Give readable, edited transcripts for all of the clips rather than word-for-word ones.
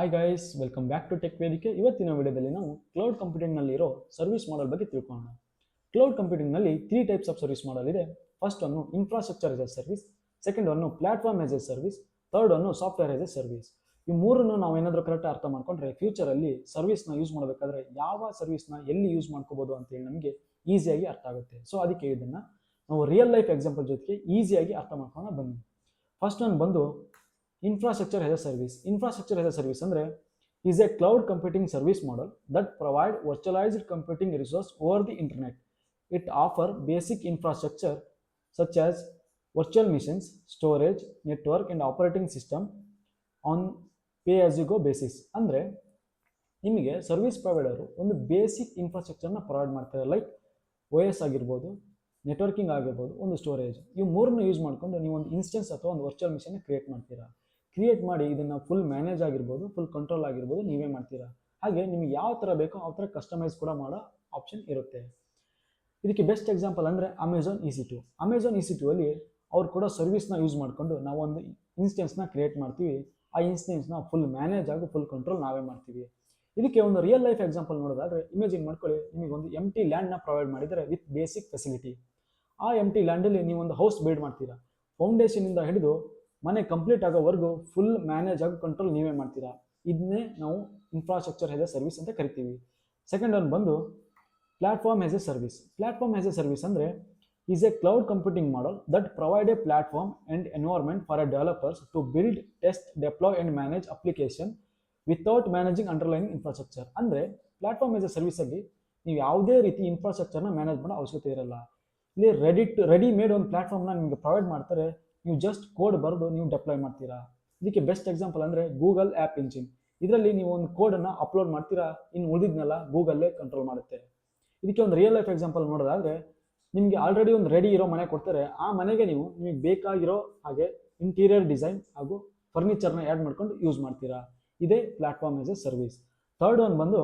Hi guys, welcome back to Tech Vedike. ಇವತ್ತಿನ ವಿಡಿಯೋದಲ್ಲಿ ನಾವು ಕ್ಲೌಡ್ ಕಂಪ್ಯೂಟಿಂಗ್ನಲ್ಲಿರೋ ಸರ್ವಿಸ್ ಮಾಡೆಲ್ ಬಗ್ಗೆ ತಿಳ್ಕೊಳ್ಳೋಣ. ಕ್ಲೌಡ್ ಕಂಪ್ಯೂಟಿಂಗ್ನಲ್ಲಿ 3 ಟೈಪ್ಸ್ ಆಫ್ ಸರ್ವಿಸ್ ಮಾಡೆಲ್ ಇದೆ. First one infrastructure as a service, second one platform as a service, third one software as a service. ಈ ಮೂರನ್ನು ನಾವು ಏನಾದರೂ ಕರೆಕ್ಟ್ ಅರ್ಥ ಮಾಡ್ಕೊಂಡ್ರೆ ಫ್ಯೂಚರಲ್ಲಿ ಸರ್ವಿಸ್ನ ಯೂಸ್ ಮಾಡಬೇಕಾದ್ರೆ ಯಾವ ಸರ್ವಿಸ್ನ ಎಲ್ಲಿ ಯೂಸ್ ಮಾಡ್ಕೋಬೋದು ಅಂತೇಳಿ ನಮಗೆ ಈಸಿಯಾಗಿ ಅರ್ಥ ಆಗುತ್ತೆ. ಸೊ ಅದಕ್ಕೆ ಇದನ್ನು ನಾವು ರಿಯಲ್ ಲೈಫ್ ಎಕ್ಸಾಂಪಲ್ ಜೊತೆಗೆ ಈಸಿಯಾಗಿ ಅರ್ಥ ಮಾಡ್ಕೊಂಡು ಬನ್ನಿ. ಫಸ್ಟ್ ಒನ್ ಬಂದು infrastructure as a service. Infrastructure as a service andre is a cloud computing service model that provide virtualized computing resource over the internet. It offer basic infrastructure such as virtual machines, storage, network and operating system on pay as you go basis. ಅಂದ್ರೆ ನಿಮಗೆ service provider ಒಂದು basic ಇನ್ಫ್ರಾಸ್ಟ್ರಕ್ಚರ್ನ provide ಮಾಡ್ತಾರೆ. Like OS ಆಗಿರ್ಬೋದು, networking ಆಗಿರ್ಬೋದು, ಒಂದು storage. ಇವು ಮೂರನ್ನು use ಮಾಡಿಕೊಂಡು ನೀವು ಒಂದು ಇನ್ಸ್ಟೆನ್ಸ್ ಅಥವಾ ಒಂದು ವರ್ಚುವಲ್ ಮಿಷನ್ ಕ್ರಿಯೇಟ್ ಮಾಡ್ತೀರಾ. ಕ್ರಿಯೇಟ್ ಮಾಡಿ ಇದನ್ನು ಫುಲ್ ಮ್ಯಾನೇಜ್ ಆಗಿರ್ಬೋದು, ಫುಲ್ ಕಂಟ್ರೋಲ್ ಆಗಿರ್ಬೋದು, ನೀವೇ ಮಾಡ್ತೀರಾ. ಹಾಗೆ ನಿಮಗೆ ಯಾವ ಥರ ಬೇಕೋ ಆ ಥರ ಕಸ್ಟಮೈಸ್ ಕೂಡ ಮಾಡೋ ಆಪ್ಷನ್ ಇರುತ್ತೆ. ಇದಕ್ಕೆ ಬೆಸ್ಟ್ ಎಕ್ಸಾಂಪಲ್ ಅಂದರೆ ಅಮೆಝಾನ್ EC2. ಅಮೆಝಾನ್ EC2 ಅಲ್ಲಿ ಅವ್ರು ಕೂಡ ಸರ್ವಿಸ್ನ ಯೂಸ್ ಮಾಡಿಕೊಂಡು ನಾವು ಒಂದು ಇನ್ಸ್ಟೆನ್ಸ್ನ ಕ್ರಿಯೇಟ್ ಮಾಡ್ತೀವಿ. ಆ ಇನ್ಸ್ಟೆನ್ಸ್ನ ಫುಲ್ ಮ್ಯಾನೇಜ್ ಆಗಿ ಫುಲ್ ಕಂಟ್ರೋಲ್ ನಾವೇ ಮಾಡ್ತೀವಿ. ಇದಕ್ಕೆ ಒಂದು ರಿಯಲ್ ಲೈಫ್ ಎಕ್ಸಾಂಪಲ್ ನೋಡೋದಾದರೆ ಇಮೇಜಿನ್ ಮಾಡ್ಕೊಳ್ಳಿ, ನಿಮಗೆ ಒಂದು ಎಂಟಿ ಲ್ಯಾಂಡ್ನ ಪ್ರೊವೈಡ್ ಮಾಡಿದರೆ ವಿತ್ ಬೇಸಿಕ್ ಫೆಸಿಲಿಟಿ. ಆ ಎಂಟಿ ಲ್ಯಾಂಡಲ್ಲಿ ನೀವು ಒಂದು ಹೌಸ್ ಬಿಲ್ಡ್ ಮಾಡ್ತೀರಾ. ಫೌಂಡೇಶನಿಂದ ಹಿಡಿದು ಮನೆ ಕಂಪ್ಲೀಟ್ ಆಗೋವರೆಗೂ ಫುಲ್ ಮ್ಯಾನೇಜ್ ಆಗಿ ಕಂಟ್ರೋಲ್ ನೀವೇ ಮಾಡ್ತೀರಾ. ಇದನ್ನೇ ನಾವು ಇನ್ಫ್ರಾಸ್ಟ್ರಕ್ಚರ್ ಆಸ್ ಎ ಸರ್ವಿಸ್ ಅಂತ ಕರಿತೀವಿ. ಸೆಕೆಂಡ್ ಒನ್ ಬಂದು platform as a service. Platform as a service ಅಂದರೆ is a cloud computing model that provide a platform and environment for a developers to build, test, deploy and manage application without managing underlining infrastructure. ಅಂದರೆ platform as a ಸರ್ವಿಸಲ್ಲಿ ನೀವು ಯಾವುದೇ ರೀತಿ ಇನ್ಫ್ರಾಸ್ಟ್ರಕ್ಚರ್ನ manage ಮಾಡೋ ಅವಶ್ಯಕತೆ ಇರಲ್ಲ. ಇಲ್ಲಿ ರೆಡಿ ಮೇಡ್ ಒಂದು ಪ್ಲಾಟ್ಫಾರ್ಮ್ನ ನಿಮಗೆ ಪ್ರೊವೈಡ್ ಮಾಡ್ತಾರೆ. ನೀವು ಜಸ್ಟ್ ಕೋಡ್ ಬರೆದು ನೀವು ಡೆಪ್ಲಾಯ್ ಮಾಡ್ತೀರಾ. ಇದಕ್ಕೆ ಬೆಸ್ಟ್ ಎಕ್ಸಾಂಪಲ್ ಅಂದರೆ ಗೂಗಲ್ ಆ್ಯಪ್ ಇಂಜಿನ್. ಇದರಲ್ಲಿ ನೀವು ಒಂದು ಕೋಡನ್ನು ಅಪ್ಲೋಡ್ ಮಾಡ್ತೀರಾ, ಇನ್ನು ಉಳಿದಿದ್ನೆಲ್ಲ ಗೂಗಲ್ಲೇ ಕಂಟ್ರೋಲ್ ಮಾಡುತ್ತೆ. ಇದಕ್ಕೆ ಒಂದು ರಿಯಲ್ ಲೈಫ್ ಎಕ್ಸಾಂಪಲ್ ನೋಡೋದಾದರೆ ನಿಮಗೆ ಆಲ್ರೆಡಿ ಒಂದು ರೆಡಿ ಇರೋ ಮನೆ ಕೊಡ್ತಾರೆ. ಆ ಮನೆಗೆ ನೀವು ನಿಮಗೆ ಬೇಕಾಗಿರೋ ಹಾಗೆ ಇಂಟೀರಿಯರ್ ಡಿಸೈನ್ ಹಾಗೂ ಫರ್ನಿಚರ್ನ ಆ್ಯಡ್ ಮಾಡ್ಕೊಂಡು ಯೂಸ್ ಮಾಡ್ತೀರಾ. ಇದೇ platform as a service. Third one ಬಂದು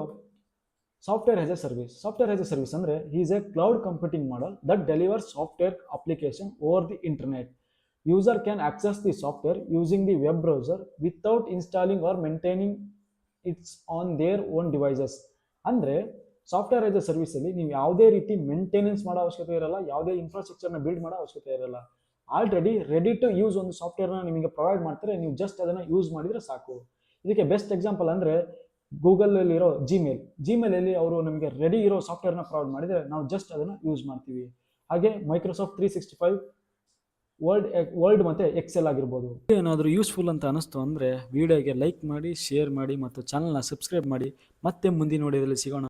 software as a service. Software as a service ಅಂದರೆ is a cloud computing model that deliver software application over the internet. User can access the software using the web browser without installing or maintaining it on their own devices. ಅಂದರೆ software as a ಸರ್ವಿಸಲ್ಲಿ ನೀವು ಯಾವುದೇ ರೀತಿ maintenance ಮಾಡೋ ಅವಶ್ಯಕತೆ ಇರಲ್ಲ, ಯಾವುದೇ ಇನ್ಫ್ರಾಸ್ಟ್ರಕ್ಚರ್ನ build ಮಾಡೋ ಅವಶ್ಯಕತೆ ಇರಲ್ಲ. ಆಲ್ರೆಡಿ ರೆಡಿ ಟು ಯೂಸ್ ಒಂದು ಸಾಫ್ಟ್ವೇರ್ನ ನಿಮಗೆ ಪ್ರೊವೈಡ್ ಮಾಡ್ತಾರೆ, ನೀವು ಜಸ್ಟ್ ಅದನ್ನು ಯೂಸ್ ಮಾಡಿದರೆ ಸಾಕು. ಇದಕ್ಕೆ ಬೆಸ್ಟ್ ಎಕ್ಸಾಂಪಲ್ ಅಂದರೆ ಗೂಗಲಲ್ಲಿರೋ ಜಿಮೇಲಲ್ಲಿ ಅವರು ನಮಗೆ ರೆಡಿ ಇರೋ ಸಾಫ್ಟ್ವೇರ್ನ ಪ್ರೊವೈಡ್ ಮಾಡಿದರೆ ನಾವು ಜಸ್ಟ್ ಅದನ್ನು ಯೂಸ್ ಮಾಡ್ತೀವಿ. ಹಾಗೆ ಮೈಕ್ರೋಸಾಫ್ಟ್ 365 ವರ್ಲ್ಡ್ ಮತ್ತು ಎಕ್ಸೆಲ್ ಆಗಿರ್ಬೋದು. ಏನಾದರೂ ಯೂಸ್ಫುಲ್ ಅಂತ ಅನಿಸ್ತು ಅಂದರೆ ವಿಡಿಯೋಗೆ ಲೈಕ್ ಮಾಡಿ, ಶೇರ್ ಮಾಡಿ ಮತ್ತು ಚಾನಲ್ನ ಸಬ್ಸ್ಕ್ರೈಬ್ ಮಾಡಿ. ಮತ್ತೆ ಮುಂದಿನ ವಿಡಿಯೋದಲ್ಲಿ ಸಿಗೋಣ.